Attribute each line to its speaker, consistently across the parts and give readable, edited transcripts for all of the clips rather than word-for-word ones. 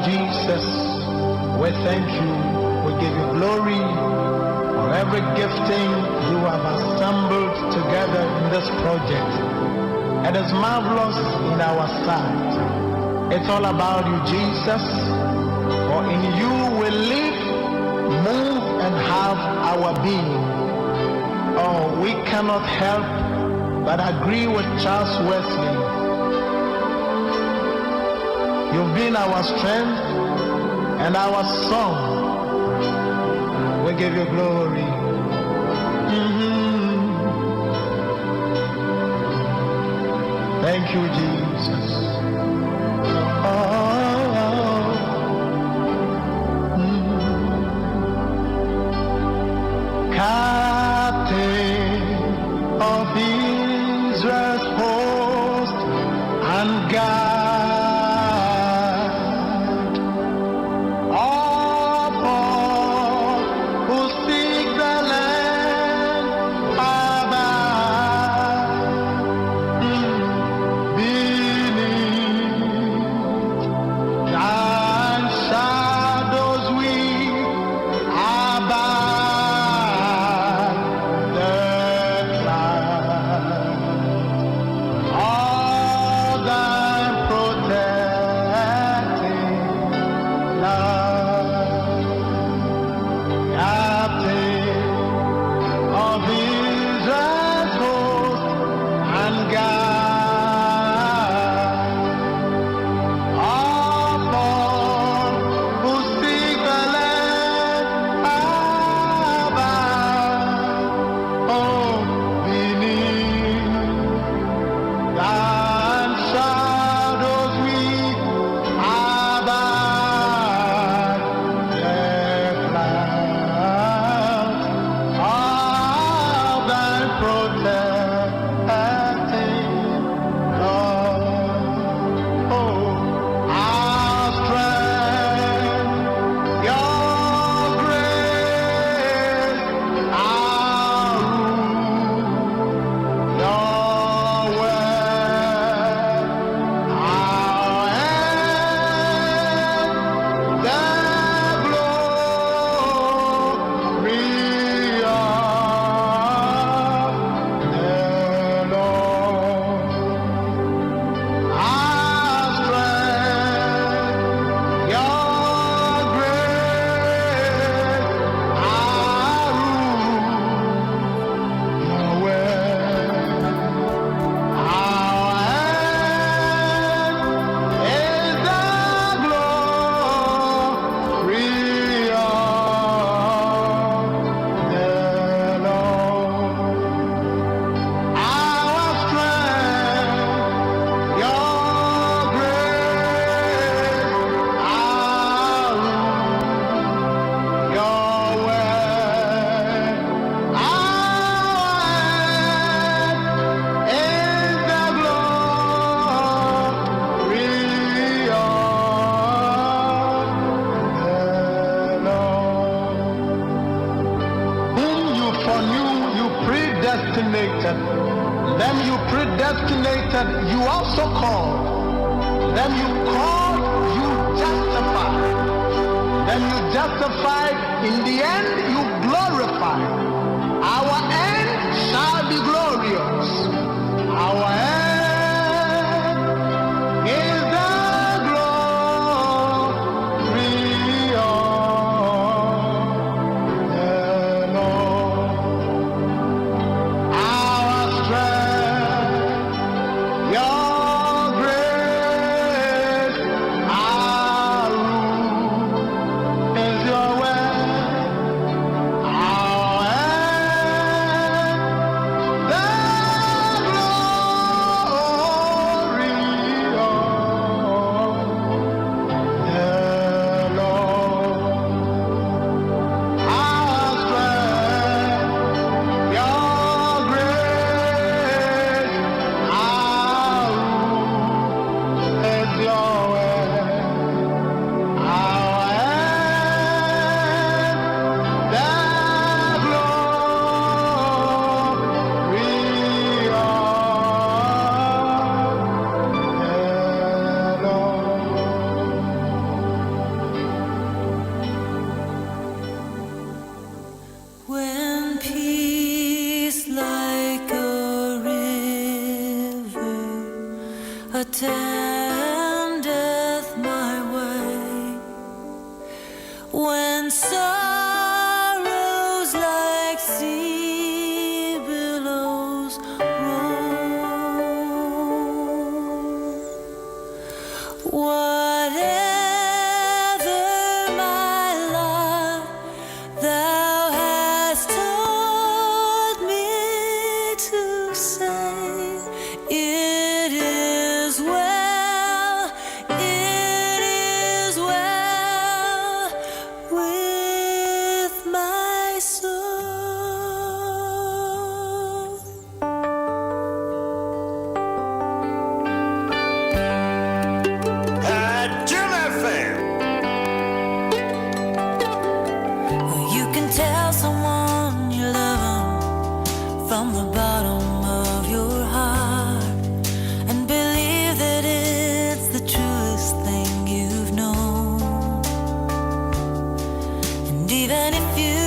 Speaker 1: Jesus, we thank you. We give you glory for every gifting you have assembled together in this project. It is marvelous in our sight. It's all about you, Jesus. For in you we live, move, and have our being. Oh, we cannot help but agree with Charles Wesley. You've been our strength and our song. We give you glory. Thank you, Jesus. Captain of Israel's host and God of all who seek the land above, beneath thy shadows we abide the clouds. All thy protecting love, Captain of Israel's host and God of all who seek the land above, oh, beneath thy shadows we abide the clouds of thy protecting love. Oh, our strength, your grace, our rule, your word, our end, the glory of the Lord. Our strength, your grace, our rule, your word, our end is the glory of the Lord. Our strength, your grace, our rule, your word, our end is the glory of the Lord. Whom you foreknew, you predestinated. Them you predestinated, you also called. Them you called, you justified. Them you justified, in the end you glorified. Our end shall be glorious. Our end is the glory of the Lord. Our strength, your grace, our rule is your word. Our end
Speaker 2: attendeth my way. When sorrows like sea billows roll, whatever my lot thou hast taught me to say, it is well with my soul.
Speaker 3: Jim FM.
Speaker 2: You can tell someone you love 'em from the bottom of your heart and believe that it's the truest thing you've known. And even if you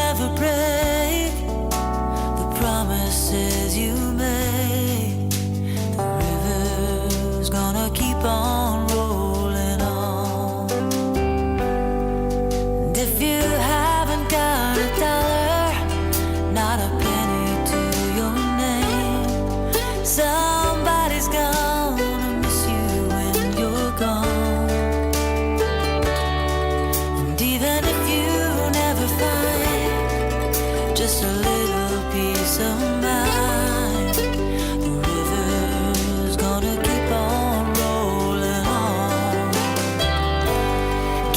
Speaker 2: never break the promises you make, the river's gonna keep on rolling on. And if you haven't got a dollar, not a penny to your name, somebody's gonna miss you when you're gone. And even if you never find just a little peace of mind, the river's gonna keep on rolling on.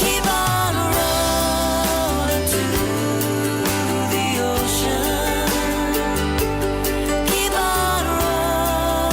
Speaker 2: Keep on rolling to the ocean. Keep on rolling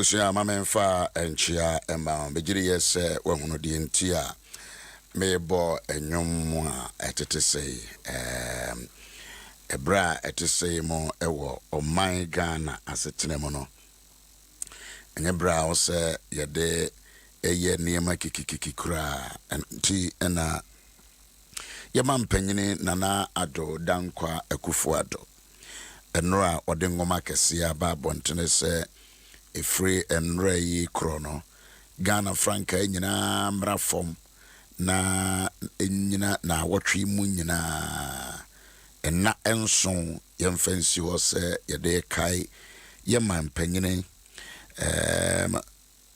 Speaker 3: Abusia mamenfa enchia ema begiri yese wahunu di ntia mebo enwom a etete sei ebra etese mo ewo oman Ghana asetene mo no enye bra o se yede eye niema kikikikura enti na yema mpanyini Nana Addo Dankwa Akufo-Addo enora ode ngoma kese aba bontene se efree enre yi krono Ghana franca nyina mrafom na nyina na wotwe mu nyina enna enso yemfansi ho se yede kai yeman panyine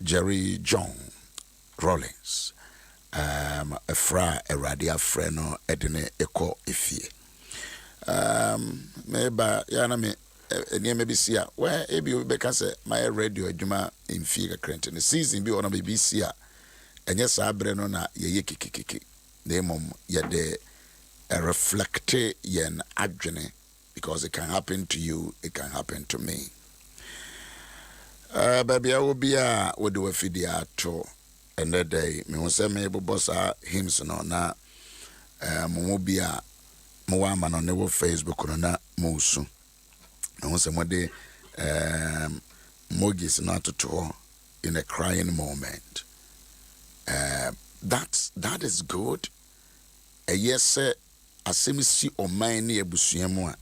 Speaker 3: Jerry John Rawlings efra eradia freno edene eko efie meba yana me niema bisia we ebi obeka se my radio adwuma mfie kakrente ne season bi ona bibisia enye sabre no na ye kikikiki na mom yede reflect yen adwene because it can happen to you, it can happen to me. Baby, I will be would do a video to another day. Me won say me bossa hymns no na mo bia mo wa ma no ne wo Facebook no na mo su. Me won say mo de mogis not to in a crying moment. That is good. Yes, asemisi oman ne abusuamu a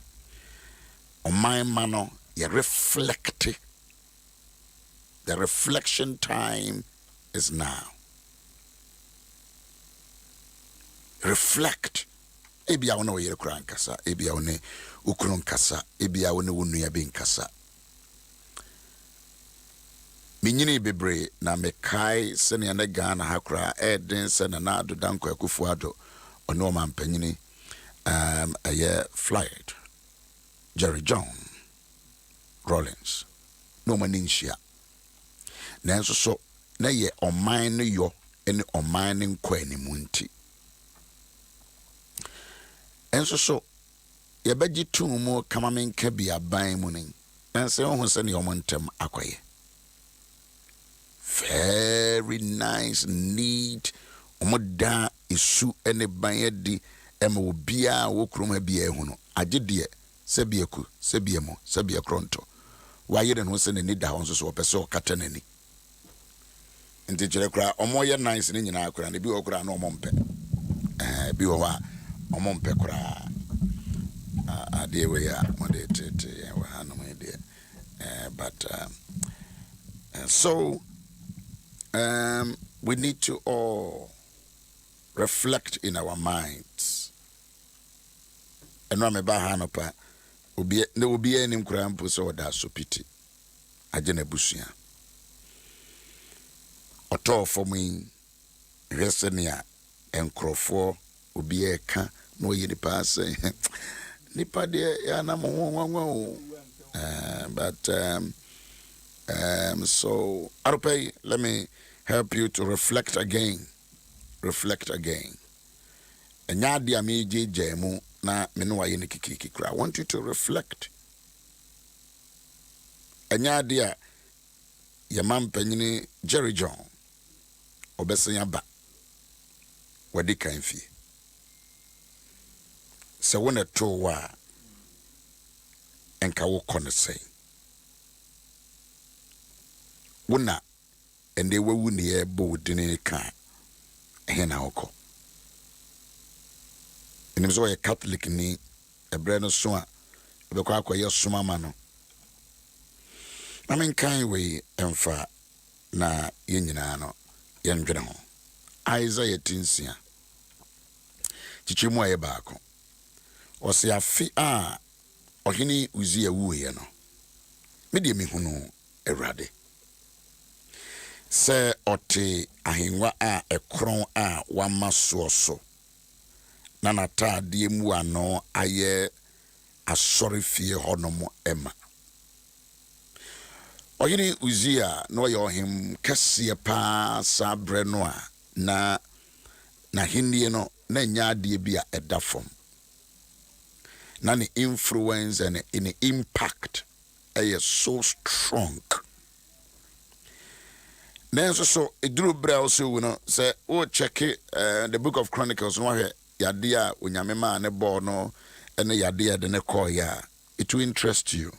Speaker 3: oman mano ye reflect. The reflection time is now. Reflect. Ebia wona wo yere kura nkasa, ebia wona ukuru nkasa, ebia wona wo nua be nkasa. Minyini bebre na mekai sene na Ghana hakura eden se Nana Addo Dankwa Akufo-Addo ono mampanyini aye flight Jerry John Rawlings no maninshia nanso so na ye oman no yo ene oman ne nkwa ni munti enso so ye bagi tumu kama menka bia ban mu nin nanso ho se ne omontem akoye very nice neat omoda isu ene banyedi ema obia wo kroma bia ehu no agede se bieku se biemo se bie kronto wayere no se ne ni da ho so opese o kata nani nti kire kra omoye nice ni nyina akra ne bi okra na omompe bi wo wa omompe kra ade we ya mode tete wa hanu me de but so we need to all reflect in our minds. And when me ba hanopa obi anim kura mpo so da so piti agene busua oto for me resenia enkrofo obi eka no yiri pass nipa de ya na mo but so Arupe, let me help you to reflect again. And yadi amiji jemu na menuwa yeni kikikikra. I want you to reflect. And yadi yamam penyini Jerry John obesenya ba wadika mfi. Se wone to wa enka wo kone sei. Wona ende wewu ne ye bo dini kan hena oko enim so ye Catholic ni ebre no so a be kwa akoye soma ma no na men kan we emfa na ye nyina no ye ndwene ho Isaiah tinsia chichimu aye baako o se afi a ohini Uzia wuye no me de mehunu Awurade se ote ahinwa a ekron a wama so na natade mu ano aye asori fie honom ema oyini Uzia no ye ohim kase pa sabre no a na hinnie no na nyaade bia edafom na ne influence and in impact is so strong Nanso so eduru bra also we no say o check the book of Chronicles no hwe yade a onyame ma ne bo no ene yade de ne call ya, it will interest you.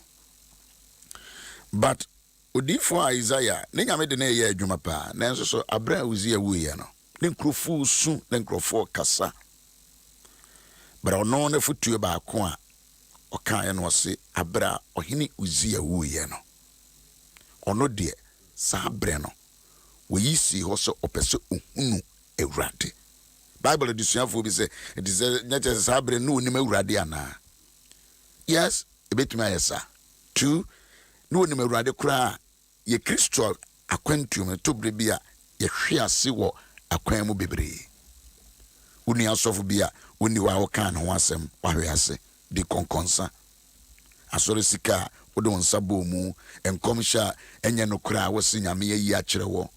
Speaker 3: But odifo Isaiah ne nyame de ne ye adwuma pa nanso so abra Uzia wuye no ne nkrofo su ne nkrofo kasa bra ono ne futu ba ko a oka ye no se abra ohini Uzia wuye no ono de sa abre no we see also opese ohunu ewrade. Bible disuafo bi say it is nyete sa abre no onim ewrade ana. Yes, ebetuma yesa. 2, no onim ewrade kura ye Kristo akwantum to brebia ye hwe ase wo akwan mu bebre. Uni asofo bia uni wa oka na ho asem wa hwe ase di konkonsa. Asore sika wodo nsabo mu enkomsha enye no kura wo sinyame yi a kire wo.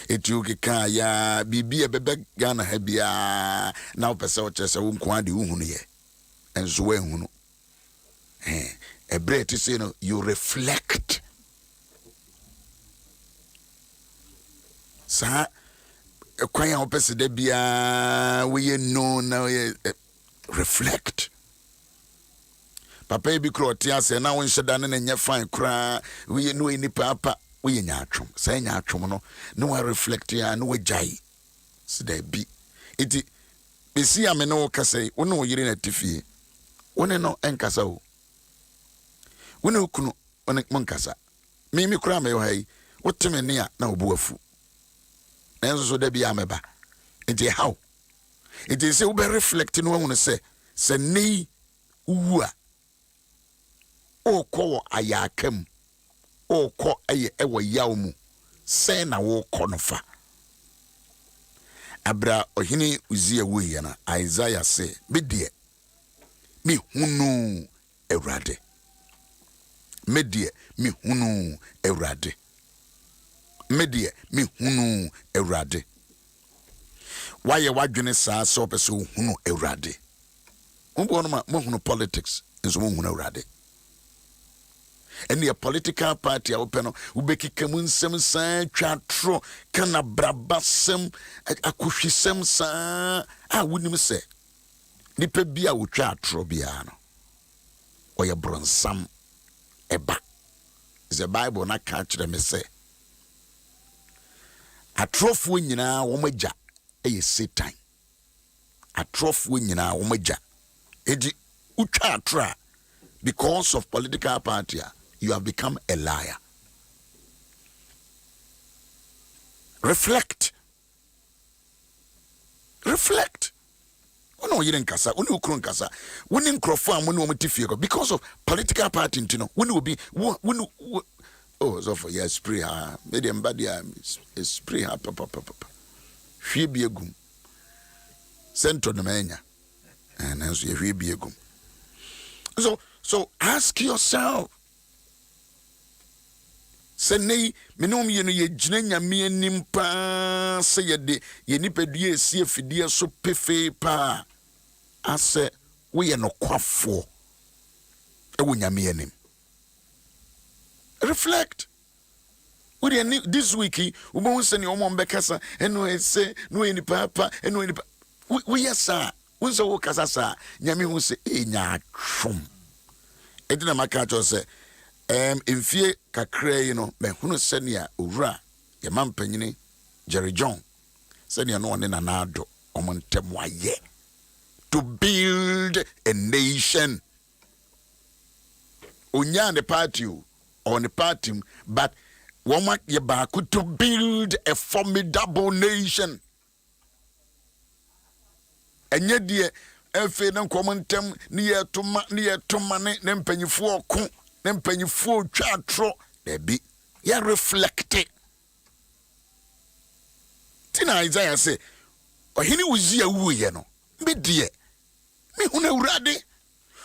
Speaker 3: Etu keka ya bibia bebe Ghana ha bia na opese o kire se wo nko ade uhunu ye enzo we hunu ebre ti say no you reflect sa kwan ya opese de bia we no na we reflect. Papa bi kro tia se na won hyeda ne nya fine kra we no ni papa we nya atwom sa nya atwom no no we reflect ya no we jai se da bi iti besi ame no kasa wo no yire na tifie wone no enkasa wo wone okunu wone monkasa mi kra me yo hai woteme ne a na obu afu enso so da bi ameba iti how iti se wo be reflect no wo no se nei uwa o ko ayakam o ko aye ewo yawmu se na wo ko no fa abra ohini Uzia wuye na Isaiah say medie mi hunu ewrade medie mi hunu ewrade medie mi hunu ewrade waye wadwene saa so pese hunu ewrade umbo no ma mo hunu politics enso mo hunu ewrade. And your political party open ubekika munsem san twatro kana brabasem akuhwisem san wunim se nipa bia wo twatro bia no oye bronsam eba is the Bible na ka kire me se atrofo nyina wo magya eye Satan atrofo nyina wo magya edi utwatro because of political party you have become a liar. Reflect. Ono yire nkasa, ono ukru nkasa. Woni nkrofo amoni wo metifie ko because of political party ntino. Woni obi woni so for yes spray ha. Maybe embody spray ha papa. Hwie bi egum. Sento no manya. And so hwie bi egum. So ask yourself. Se nei menom ye no ye gina nyame anim pa se ye de ye nipadua esi afidie so pefe pa ase we ye no kwafo e wo nyame anim. Reflect. We this week we won se ne omo mbekasa eno ese no eni papa eno eni we yesa won se wo kasa sa nyame hu se enya atwom edina maka cho se mfie kakra no me hunu senia owura ye mampanyini Jerry John senia no one na nado omontem aye to build a nation onya the party on the party but one ye ba to build a formidable nation enye die efe na nkomontem ne ye toma ne mpanyifo oko ne mpanyifo twatro de bi ya reflect tina Isaiah say ohini Uzia wuye no medie me huna urade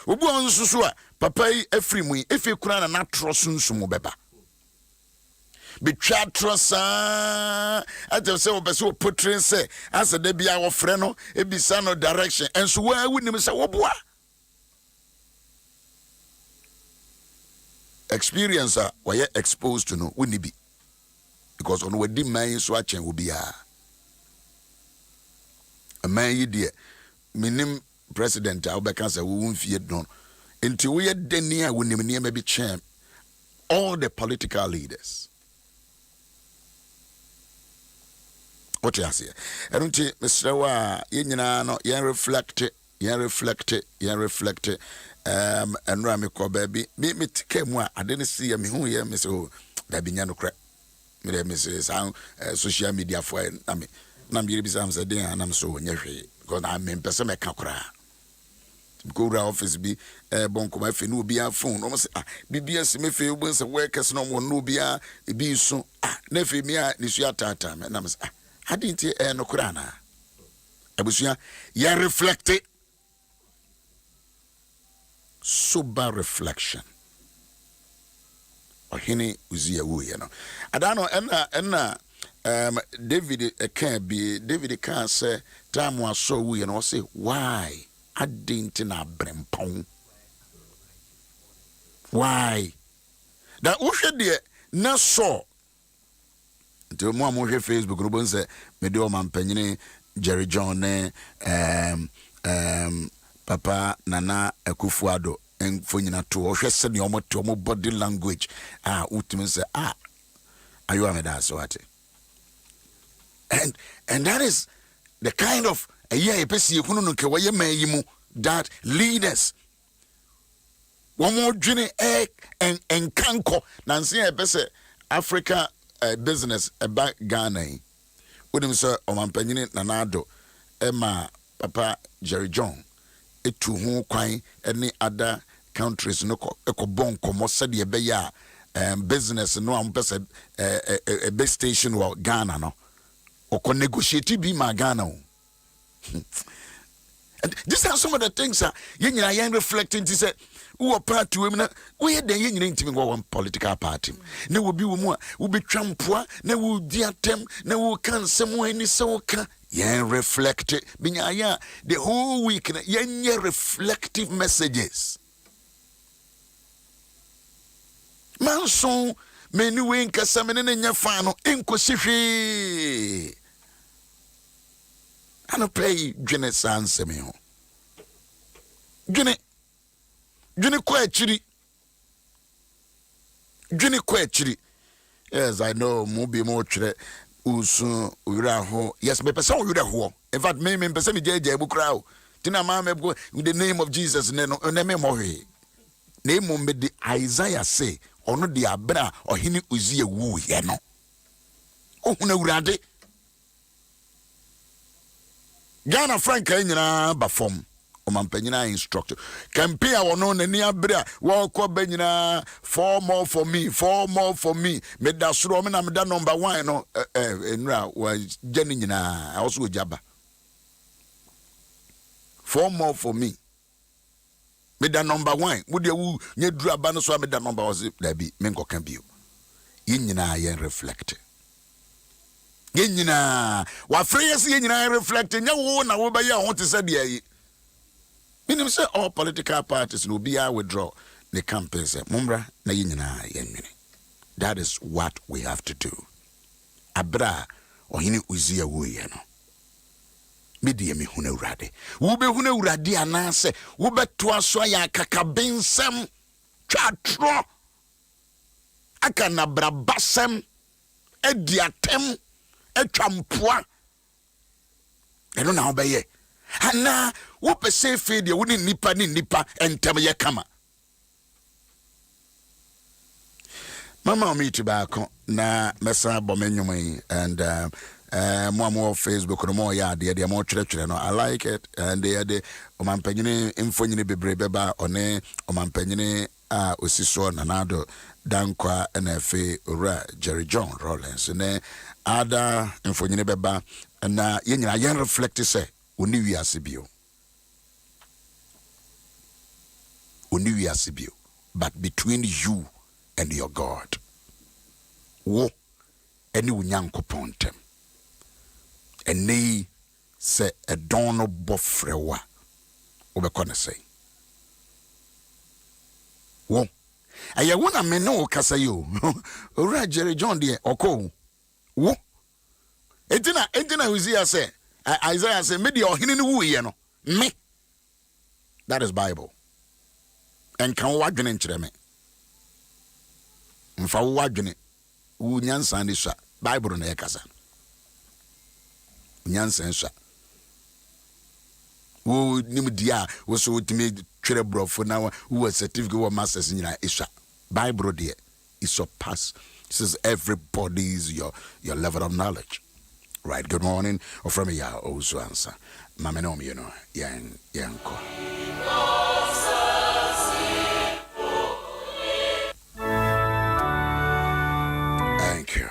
Speaker 3: obu onsusu a papa yi afrimu yi efe kura na natro sunsumu beba betwa trosa ate se obese o portray se asa de bia wo frɛ no ebisa no direction enso wa wunim se wo boa experience we exposed to no woni bi because on wedi man so achen obi a man yi de minim president a obeka say wo mfie don enti wo ye deni a wonim ne ma bi chen all the political leaders. What you say? And Mr. Wa, no, you reflect, and Ramiko baby, me came one. I didn't see me who here, Miss O, baby, no crap. Me, Mrs. Social media for I mean, Nambi Sam said, and I'm so near because I'm in Pesame Kakra. Go to office be bonko my fin will be a phone. Almost BBS me feel once a workers no one no be a be so nefi me a nisua tata and I'm I didn't hear no kurana. Abusia ya reflect it. Sober reflection. Ohini uzia wu you know. I don't know enna David can be David can say time was so we and say why I didn't na brempon. Why? That ushe de na so. Nti mo amohwe Facebook group nse me de o mampanyine Jerry John Papa Nana Akufo-Addo enfo nyina to o hwe se ne o to mo body language utimi say ayo ameda so ate. And that is the kind of a year pesi ekunu no ke waye man yi mu that leaders one more dwene en kanko nanse e pese Africa business about Ghana. Udim sir omampanyine Nanado Emma Papa Jerry John etu hu kwan any other countries no ekobon komo said ye be ya business no am pese a big station wa Ghana no oko negotiate bi ma Ghana. And these are some of the things yen reflecting to say who are part to him we had the yen to one political party. Ne will be more will be trampoa, ne will diatem, ne will can somewhere any so can yen reflect it. Binya the whole week yen reflective messages. Manson many wink as some in your final inquisition. I don't play Jenny Sans me. Jenny Quachiri. Jenny Quachiri. Yes, I know, Mubi Motre, Usu, Uraho. Yes, but person Uraho. In fact, me, person JJ Bukrao. Tina Mama go with the name of Jesus, name Mohi. Name me the Isaiah say, or no the Abra or Hini Uzia Woo, yano. Oh, no, Rade. Ghana Frank nyina ba form o mampanyina instructor campaign wono na ni abra wo ko banyina 4 more for me me da soro me na me da number 1 no enra wa jani nyina also jaba 4 more for me da number 1 wo de wu nya dura ba no so me da number was da bi me nko kan bio yin nyina yen reflect Yenina, wa freyes yenina reflect nya wo na wo ba ya ho te se de ayi. Minim say all political parties no be withdraw the campaign say mumbra na yenina yenwene. That is what we have to do. Abra ohini uzia wo ye no. Medi me huna urade. Wo be huna urade anase wo beto aso ya kakabensem twatro aka na brabasem ediatem etwampoa eno na obeye ana wo pese fe de wo ni nipa entem ye kama mama me to back na mesa bomenwum and mo Facebook no mo ya de mo twere no I like it and de omampanyine mfonyine bebre beba one omampanyine osiso Nanado dankwa NFA ora Jerry John Rollins ne ada mfonyine beba na yenyina yen reflect say oni wiase bio but between you and your God wo eni unyankopon tem eni se edono bofrewa obekone say wo aya wona me no kasa yo ora Jerry John de oko wo entina Hosea say Isaiah say me de ohene ne wu ye no me. That is Bible. And kan wo adwene nkyere me mfa wo adwene wo nyansa ne sha Bible na yakasa nyansa sha wo nim dia wo so timi twere brofo na wo certificate wo masters nyina isha Bible there is surpass. This is everybody's your level of knowledge. Right, good morning. Or from ya also answer. Mama no you know, yanko. Thank you.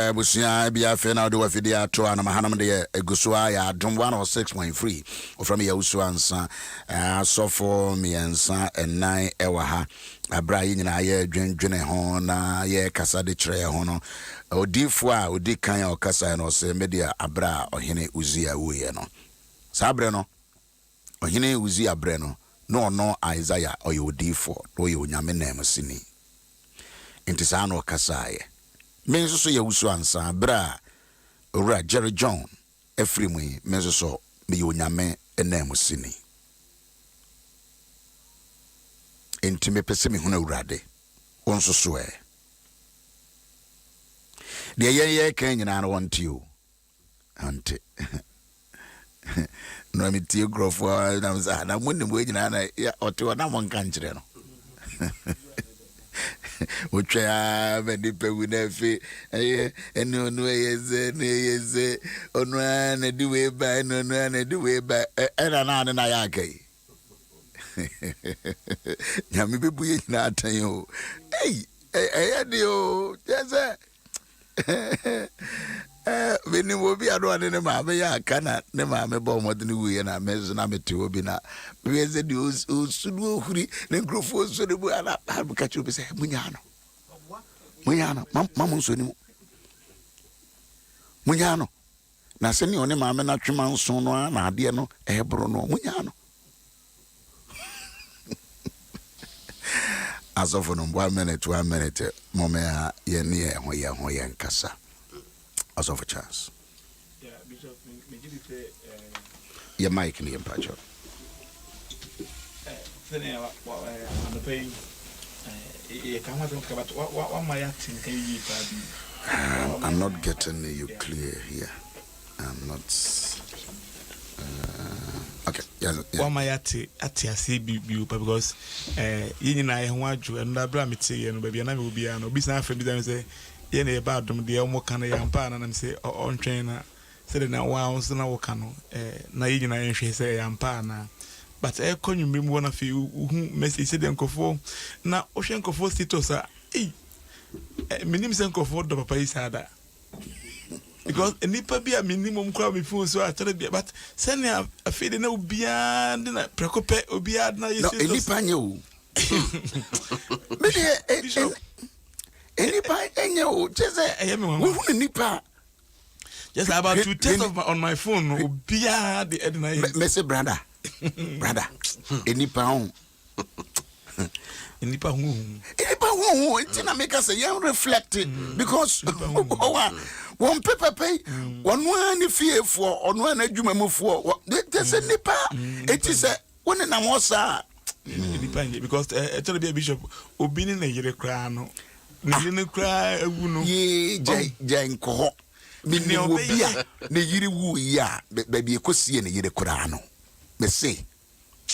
Speaker 3: Busia bia fe na do afidi ato ana mahanam de egusua ya dom 106.3 from ya usu ansa sofo miensa enan ewa ha abra yi nyina ye dwendwene ho na ye kasa de kire ho no odifo a odi kan ya okasa no se media abra ohene Uzia wuye no sabre no ohene Uzia bre no no Isaiah oyo odifo oyo nyame na emsini intisa no kasa ye menzo so ya usu ansa bra ora Jerry John efrimu menzo so me yonyame enam sini entime pese me huna urade onso so de ye kan nyina no want you ante no mi tie grofo na mza na munni mo nyina na ote na mo nka nkire no Uchaya many people nefi eno no yeze onu na di we ba no na di we ba era na ya kai nyame bebu ye na atan o di o jeze beni wo bi ado ane ne ma ya kana ne ma me bo modene wuye na mezo na mete obi na weze di osudu ohuri ne nkrofo so de bu ana ka chu be se munya no mamu so ni mu munya no na se ni one ma me na twema nso no na ade no ebro no munya no asofu no 1 minute momea ye ne ho ye nkasa of a chance.
Speaker 4: Yeah, Bishop, me
Speaker 3: your mic in the empacho. I'm not getting you clear here. I'm not. Okay. Yes.
Speaker 4: One my at ase bi because yin na ye ho adwo and abra mete ye no baby na me obi an obi san afra bi dan say ye na ye ba dom de omo kan ya mpa na na say on train na say na wa so na wo kan no na yin na ye hwe say ya mpa na but konyu mu na fi message say den kofo na o hwe nkofo status a minim say nkofo do papa isada because nipa bi a minimum kwa me phone so atare bi but send a feed na obia na prekope obia na
Speaker 3: yesu no nipa nye o me de nipa enye o jese we hu nipa
Speaker 4: just about to test on my phone obia the edna
Speaker 3: me say brother nipa on
Speaker 4: nipa hu
Speaker 3: tina make us a reflecting because one paper pay one one fearful on one adwuma for there's a nipa it is a one na mosa
Speaker 4: nipa because tell be bishop obini na yire kra no ni kra agu no
Speaker 3: ye jai nko mi ne obi a na yire wu ya ba bi ekosie na yire kra no me say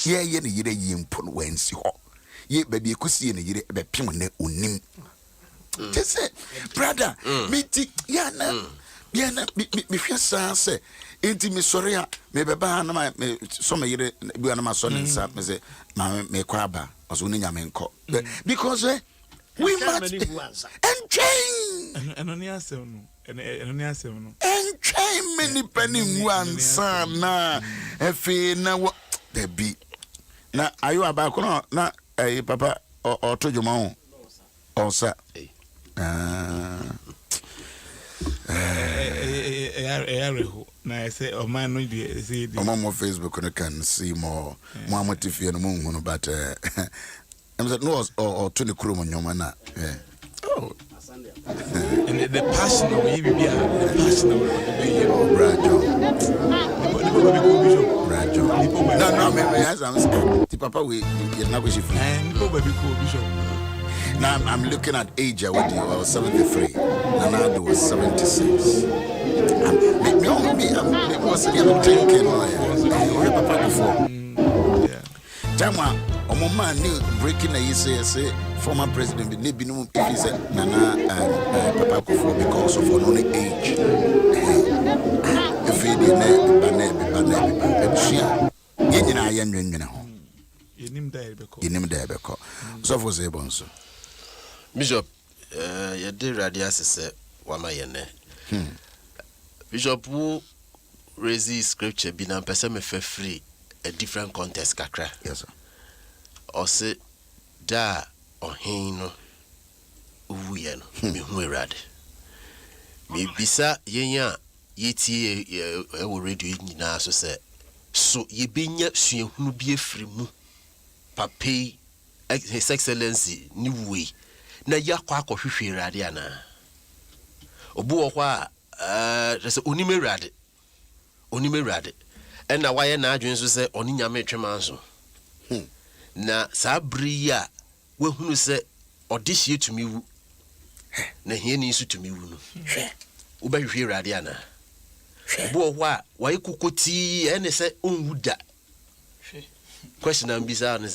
Speaker 3: ye na yire yimpo no wansi ho ye ba bi ekosie na yire be pem na onim just say brother me ti ya na me hwe san say enti me sori a me beba na me so me yire bi na ma so nsa me say ma me kwa ba oso ni nyame nko because we must and change
Speaker 4: enoni asem no
Speaker 3: and change many penny one son na efe na there be na ayo abako na papa o tojuma ho osa
Speaker 4: na I say o man no dey say
Speaker 3: on Facebook no can see more Tifia no mu but I'm saying no or to the crew nyoma na oh
Speaker 4: and the passion of you be the passion of
Speaker 3: no me as I'm the papa we you na go she free
Speaker 4: and baby cool bishop.
Speaker 3: Now I'm looking at age I was 73 and now was 76 me was thinking papa before Tama omo man new breaking the say former president be nebi no if he said nana papa Kufuor because of only age if he dey na ebusua yenyina ya nwenwena ho
Speaker 4: yenim da
Speaker 3: ebeko so for say bonso
Speaker 5: Bishop ye dey radio say wama ye ne Bishop who raise scripture bi na person me fe free a different context kakra.
Speaker 3: Yes sir.
Speaker 5: Or say da ohin no uye no me hu erade. Me bisa yenya yeti e wo radio nyina so say so ye benya suehunu bi afiri mu papai his excellency ni we na yakwa akohwehwe erade ana obu wo kwa say onime erade ena waye na adwen so se oni nyame twema nso na sabri ya we hunu se odihie tumi wu na hie ni nso tumi wu no wo ba hwehwe rade ana bo ho a waye kokoti ene se onwu da question am bisa ne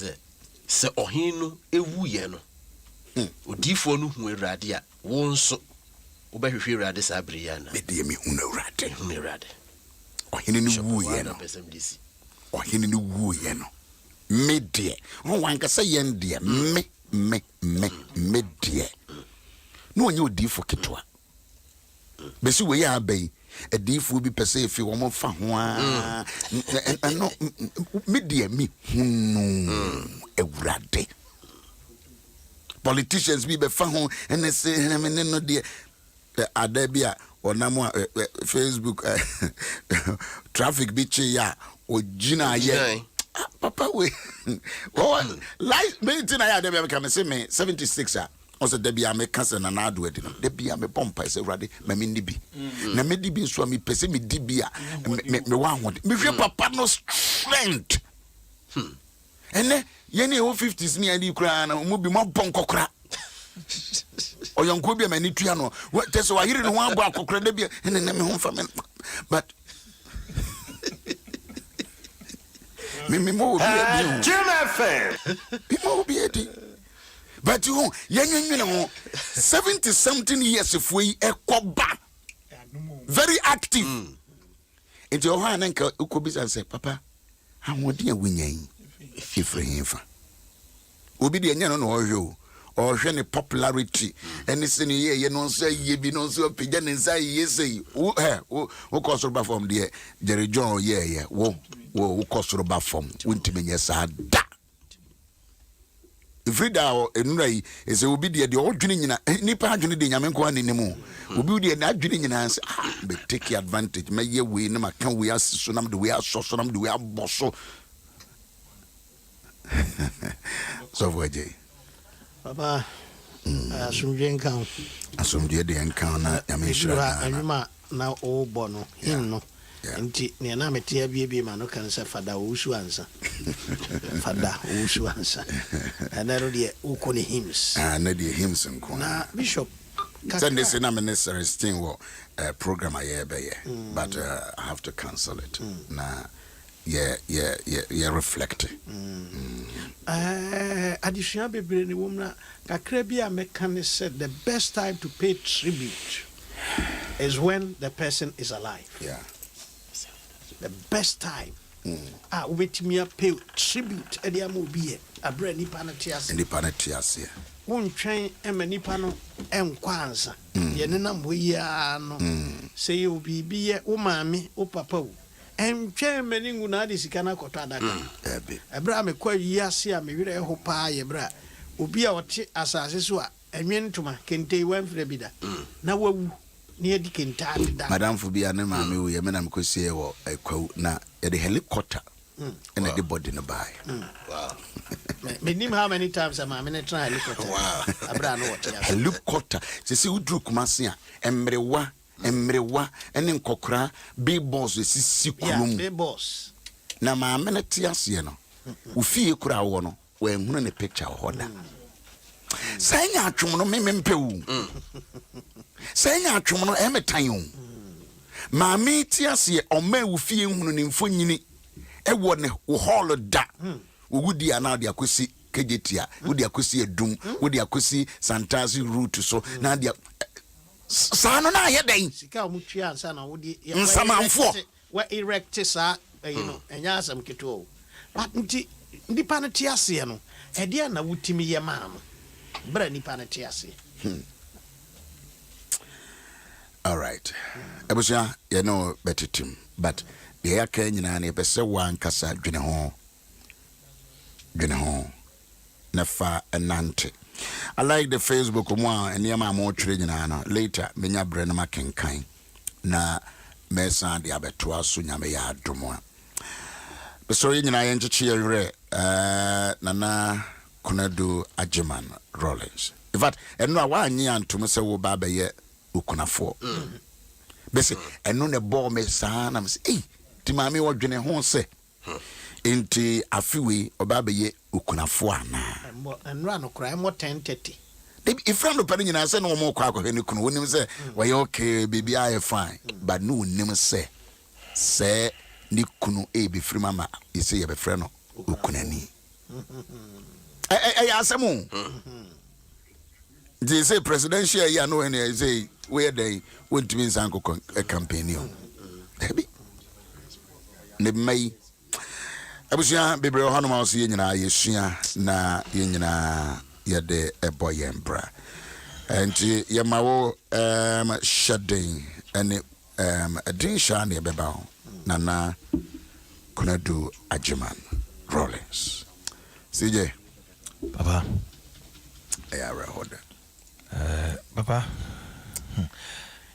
Speaker 5: se ohin no ewu ye no odifo no hu rade a wo nso wo ba hwehwe rade sabri ya na
Speaker 3: me de me hu na
Speaker 5: rade
Speaker 3: ohini ni wu ye no ohini ni wu ye no me de won wan ka say yen de me de no onye odifo ketwa besi we ya abai adifo bi pese efi wo mo fa ho a no me de me hunu ewurade politicians bi be fa ho ene se me no de adabia onamo Facebook traffic bi chi ya ojina ye papa we life maintain ya dem ka me say me 76 a also debia me kasa na na ado adi no debia me pompa say rade ma me ndi bi na me di bi so me pese me di bi a me wa ho me hwe papa no strength ene ye ne o 50s ni adi kura na mu bi mo bon kokora oyonko bi mani tua no teso wa yiri no ho abo akokora da bi ene me ho fa me but Me mo be edi.
Speaker 5: Jim FM.
Speaker 3: Me mo be edi. But you yen 70 something years if we ekoba. Very active. Into your hand and ukobis and say, Papa, I want you winning. If you Obi de nya no you or hwe popularity and it's in here you know say ye bi no so pija ne say yes say wo cause ba from there Jerry John yeah wo cause ba from wontime nya sa da Frida enura yi ese obi de odwene nyina nipa adwene de nyame nko ani nemu obi de na adwene nyina say be take advantage me ye we na maka we aso na me de we aso so na me de we aboso so voje
Speaker 6: Papa asumdwe de
Speaker 3: nkan na nyame shira
Speaker 6: anuma na o bono him nti ne na mete abie ma no kan se fada wusu ansa anaro de ukoni hymns
Speaker 3: na de hymns nko
Speaker 6: na bishop
Speaker 3: Sunday say na minister sting wo program aye be but I have to cancel it na reflect
Speaker 6: additional bebre ni womna kakra bia meka said the best time to pay tribute is when the person is alive. The best time ubetimi pay tribute edi amobi abre nipa na tiase wontwen emanipa no enkwansa ye nena moyia no say obi biye wo maame wo papa wo entwen mani nguna de sika na kɔtɔ adaka ebra me kwa yiase a me werɛ ho paa ye bra obi a ɔte asase so a enwentoma kente wanfrɛ bi da na wawu ne adi kenta da
Speaker 3: madam fo bia ne maame wo ye me na me kɔsie wo akwaw na ye de helicopter and the body no buy.
Speaker 5: Wow.
Speaker 6: Me nim how many times am I in try helicopter. Wow. Abra no what ya.
Speaker 3: Helicopter. Se udru kumase a emrewa ene nkokra big boss sisi kulum.
Speaker 6: Yeah, big boss.
Speaker 3: Na ma amene tiase no. Wo fie kura wo no, wo ehunu ne picture hoda. Sanya atwom no memempe wo. Sanya atwom no emetan wo. Ma me tiase o ma wo fie hunu ne mfonyini ewo ne wo hall da wo gudi ana de akosi kejetia wo de akosi edum wo de akosi santasi route so na de sa no na ye den
Speaker 6: sika omutwa ansa na wo de
Speaker 3: nsamanfo
Speaker 6: wa erect sa you know enya asam keto but ndi pa na tiase no e de na wutimi ye ma no bra ni pa na tiase
Speaker 3: all right ebusia you know better team but the aka nyina na pese wan kasa dwene ho na fa enante. I like the Facebook mo and yama mo twere nyina na later menya bre na makenkan na mesa de abetoa so nyame ya adomo a so nyina ye ncheche yere nana Konadu Ajiman Rollins in fact eno wa anyi antum se wo ba ye ukunafo bese eno ne ball me sa na me say ti maame wo dwene ho se enti afiwe obabaye ukunafo ana
Speaker 6: enra no kra mo 10:30
Speaker 3: ifra no pare nyina se no mo kwa akwa ne kunu wonim se we okay baby I fine but no wonim se ni kunu e be free mama ise ye be frɛ no ukunani asemu they say presidential ya no any say where they want me sanko campaign yo ne mai abusia bebre ho no ma so nyina yesua na nyina ye de eboye mbra enti ye mawo shedding and adin sha na beba ho nana Konadu Ajiman Rollins CJ
Speaker 7: Papa
Speaker 3: ya rehoda
Speaker 7: Papa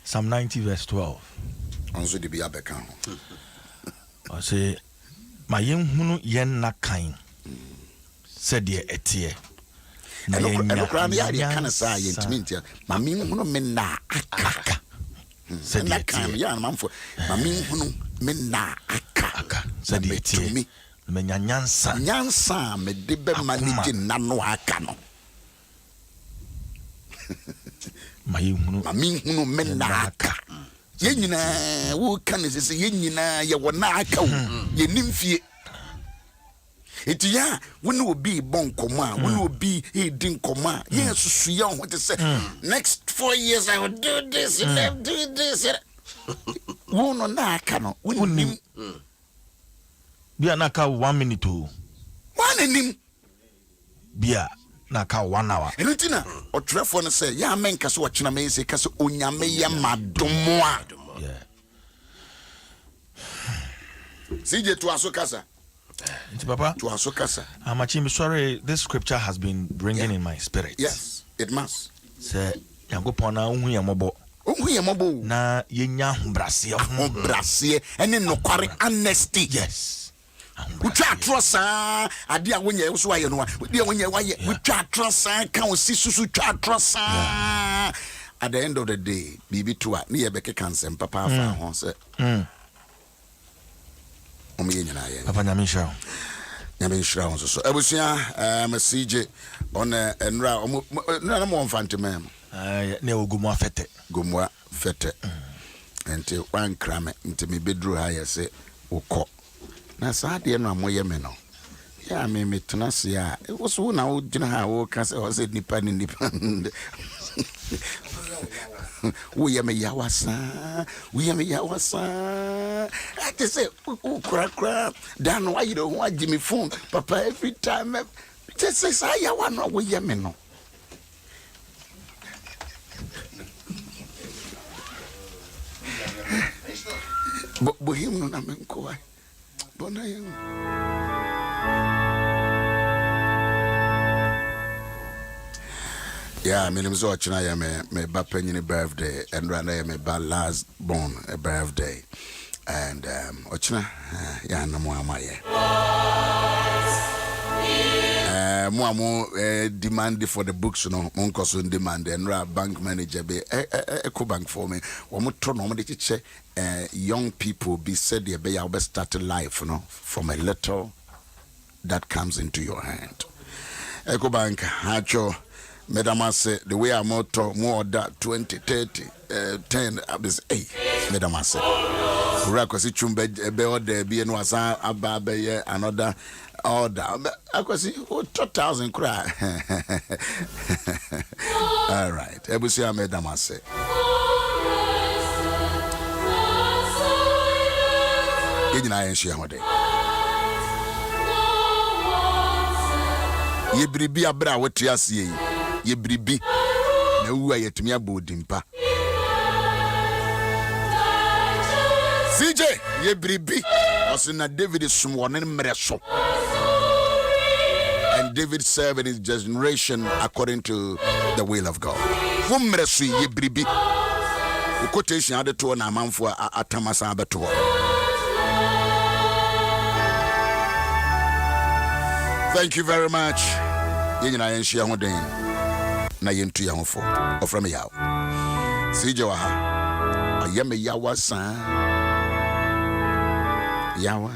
Speaker 7: Psalm 90 verse 12
Speaker 3: onzo de bia beka ho
Speaker 7: I say my yenhunu yen na kan said ye etie
Speaker 3: na eno kra na ya kana sa yentimintia ma minhunu me na aka said ye kan ya na mamfo ma minhunu me na aka
Speaker 7: said ye etie me nyansa
Speaker 3: me de be manage na no aka no
Speaker 7: ma
Speaker 3: minhunu me na aka yenyina wo kan sese yenyina ye wona aka wo ye nimfie It ya when will be bon coma, when will be a din coma. Yes, so young what to say. Next 4 years I will do this and then do this. Won on that cannot win him.
Speaker 7: Bia naka 1 minute to
Speaker 3: One in him.
Speaker 7: bia naka 1 hour.
Speaker 3: And Tina or Trefon say, ya men caso watching a man say, Caso Unyame ya madomoa.
Speaker 7: Yeah.
Speaker 3: CJ to Asokasa.
Speaker 7: Papa,
Speaker 3: To Asokasa.
Speaker 7: I'm sorry, this scripture has been ringing in my spirit.
Speaker 3: Yes, it must.
Speaker 7: Say, Yangopona uhu ya mobo.
Speaker 3: Uhu ya mobo.
Speaker 7: Na yenya humbrasie.
Speaker 3: Humbrasie. And no quarry honesty.
Speaker 7: Yes.
Speaker 3: We try trust adia when you so you know we when you we try trust can see susu try trust at the end of the day bibi to a near beke cancer papa fa ho say omi nyina ye
Speaker 7: Papa Nyamisha
Speaker 3: ho so ebusia CJ on enra na mo mfante mem
Speaker 7: ne ogumo afete
Speaker 3: gomwa fete enti wan krame enti me bedru ha ye say ukọ na saade no amoye me no ya me metena se ya wo so na wo gyina ha wo ka se o se nipa ni nipa wo ye me ya wasa ati se wo kra dan why you don't want me phone papa every time just say say ya wa no wo ye me no bohim no na me nko ai bona yen yeah me nim so ochina ya me ba panyini birthday and rana ya me ba last born a birthday and ochina ya na mo amaye mo amo demand for the books no mo nko so demand and ra bank manager be eco bank for me wo mo to no mo de chiche young people be said they be able start life from a little that comes into your hand. Eco bank hacho madam say the way I'm more that 20 30 10 abis 8 madam say rakosi chumbe be order be no asa aba be another order akosi 2000 cry. All right ebusi madam say Yina yenshi amode yebribi abra woti asie yebribi na wuwa yetumi abodimpa CJ yebribi osina David sumwone mreso and David served in his generation according to the will of God mreso yebribi quotation ade to na amanfo atamasa abeto. Thank you very much. Yina yenshi ahoden na yentu ya hofo oframe yawo CJ wa ha ayeme yawa san yawa